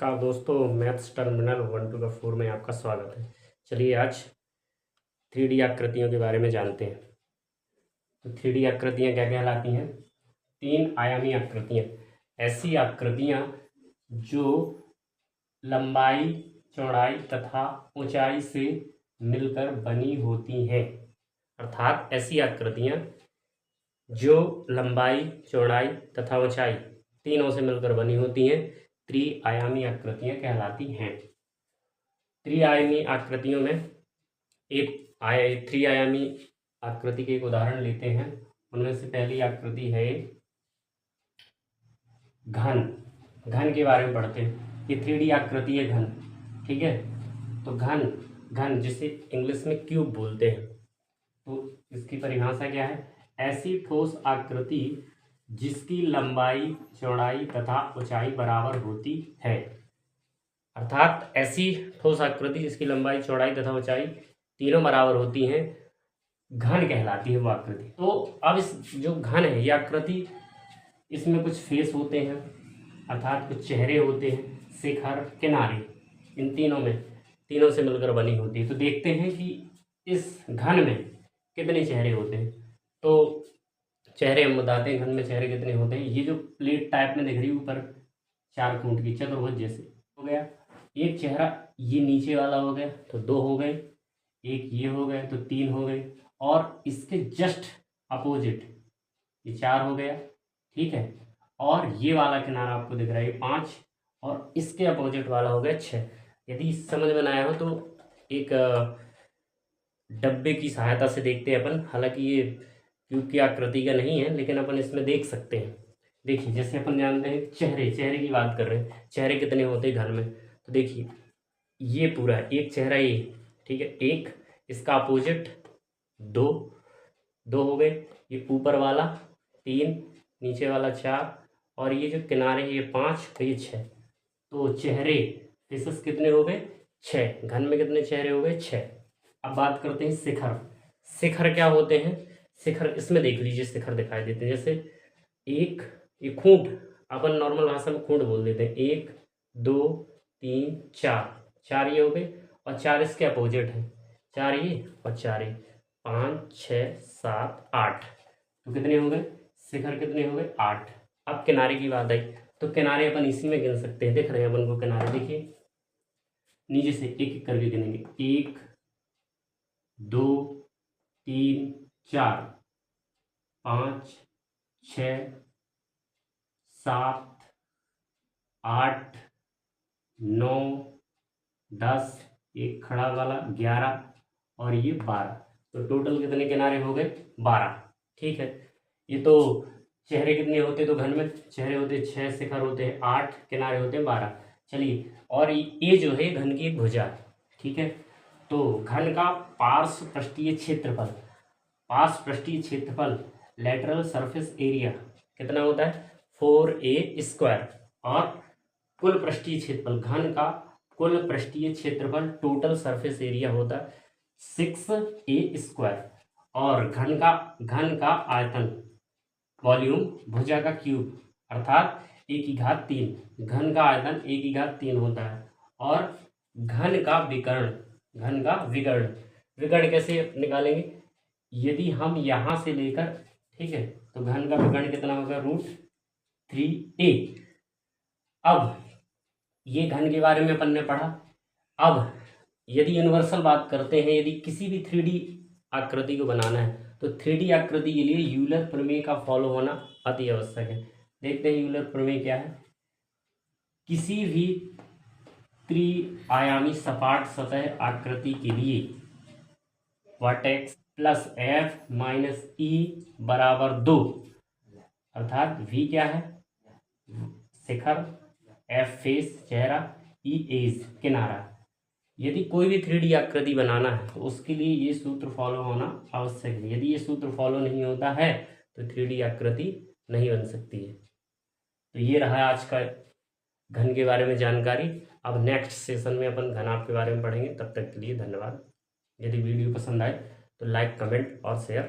नमस्कार दोस्तों, maths terminal 1 to 4 में आपका स्वागत है। चलिए आज 3D आकृतियों के बारे में जानते हैं। तो 3D आकृतियाँ क्या कहलाती हैं? 3 आयामी आकृतियाँ, ऐसी आकृतियाँ जो लंबाई, चौड़ाई तथा ऊंचाई से मिलकर बनी होती हैं। अर्थात ऐसी आकृतियाँ जो लंबाई, चौड़ाई तथा ऊंचाई तीनों से मिलकर बनी होती हैं, त्रिआयामी आकृतियाँ कहलाती हैं। त्रिआयामी आकृतियों में त्रिआयामी आकृति के एक उदाहरण लेते हैं। उनमें से पहली आकृति है घन। घन के बारे में पढ़ते हैं। ये 3D आकृति है घन, ठीक है। तो घन जिसे इंग्लिश में क्यूब बोलते हैं। तो इसकी परिभाषा क्या है? ऐसी ठोस आकृति जिसकी लंबाई, चौड़ाई तथा ऊंचाई बराबर होती है। अर्थात ऐसी ठोस आकृति जिसकी लंबाई, चौड़ाई तथा ऊंचाई तीनों बराबर होती हैं, घन कहलाती है वो आकृति। तो अब इस जो घन है ये आकृति, इसमें कुछ फेस होते हैं, अर्थात कुछ चेहरे होते हैं, शिखर, किनारे, इन तीनों से मिलकर बनी होती है। तो देखते हैं कि इस घन में कितने चेहरे होते हैं। तो चेहरे हम बताते हैं घन में चेहरे कितने होते हैं। ये जो प्लेट टाइप में दिख रही है ऊपर 4 खूंट की चतुर्भुज जैसे हो गया, एक चेहरा ये नीचे वाला हो गया तो 2 हो गए, एक ये हो गए तो 3 हो गए, और इसके जस्ट अपोजिट ये 4 हो गया, ठीक है। और ये वाला किनारा आपको दिख रहा है 5, और इसके अपोजिट वाला हो गया 6। यदि समझ में आया हो तो एक डब्बे की सहायता से देखते हैं अपन। हालांकि ये क्यूब की आकृति का नहीं है, लेकिन अपन इसमें देख सकते हैं। देखिए, जैसे अपन जानते हैं चेहरे की बात कर रहे हैं, चेहरे कितने होते हैं घर में। तो देखिए ये पूरा एक चेहरा ये, ठीक है, एक, इसका अपोजिट 2 हो गए, ये ऊपर वाला 3, नीचे वाला 4, और ये जो किनारे ये 5 और ये 6। तो चेहरे फेसेस कितने हो गए? 6। घन में कितने चेहरे हो गए? 6। अब बात करते हैं शिखर। शिखर क्या होते हैं? शिखर इसमें देख लीजिए, शिखर दिखाई देते हैं। जैसे एक ये खूंट, अपन नॉर्मल भाषा में खूंट बोल देते हैं। 1 2 3 4 ये हो गए, और 4 इसके अपोजिट है, 4 ये और 4 ये, 5 6 7 8। तो कितने हो गए शिखर? कितने हो गए? 8। अब किनारे की बात आई, तो किनारे अपन इसी में गिन सकते हैं। दिख रहे हैं अपन को किनारे, देखिए नीचे से एक एक करके गिनेंगे। 1 2 3 4 5 6 7 8 9 10, एक खड़ा वाला 11, और ये 12। तो टोटल कितने किनारे हो गए? 12, ठीक है। ये तो चेहरे कितने होते? तो घन में चेहरे होते 6, शिखर होते हैं 8, किनारे होते हैं 12। चलिए, और ये जो है घन की एक भुजा, ठीक है। तो घन का पार्श्व पृष्ठीय क्षेत्रफल लेटरल सरफेस एरिया कितना होता है? 4a²। और कुल पृष्ठीय क्षेत्रफल, घन का कुल पृष्ठीय क्षेत्रफल टोटल सरफेस एरिया होता है 6a²। और घन का आयतन, वॉल्यूम, भुजा का क्यूब, अर्थात 1/3। घन का आयतन 1/3 होता है। और घन का विकर्ण कैसे निकालेंगे? यदि हम यहाँ से लेकर, ठीक है, तो घन का विकर्ण कितना होगा? √3a। अब ये घन के बारे में अपन ने पढ़ा। अब यदि यूनिवर्सल बात करते हैं, यदि किसी भी 3D आकृति को बनाना है, तो 3D आकृति के लिए यूलर प्रमेय का फॉलो होना अति आवश्यक है। देखते हैं यूलर प्रमेय क्या है। किसी भी त्रिआयामी सपाट सतह आकृति के लिए vertex plus F minus E बराबर 2, अर्थात V क्या है? शिखर, F फेस चेहरा, E एज किनारा। यदि कोई भी 3D आकृति बनाना है तो उसके लिए ये सूत्र फॉलो होना आवश्यक है। यदि ये सूत्र फॉलो नहीं होता है तो 3D आकृति नहीं बन सकती है। तो ये रहा आज का घन के बारे में जानकारी। अब नेक्स्ट सेशन में अपन घनाभ के बारे में पढ़ेंगे। तब तक के लिए धन्यवाद। यदि वीडियो पसंद आए तो लाइक, कमेंट और शेयर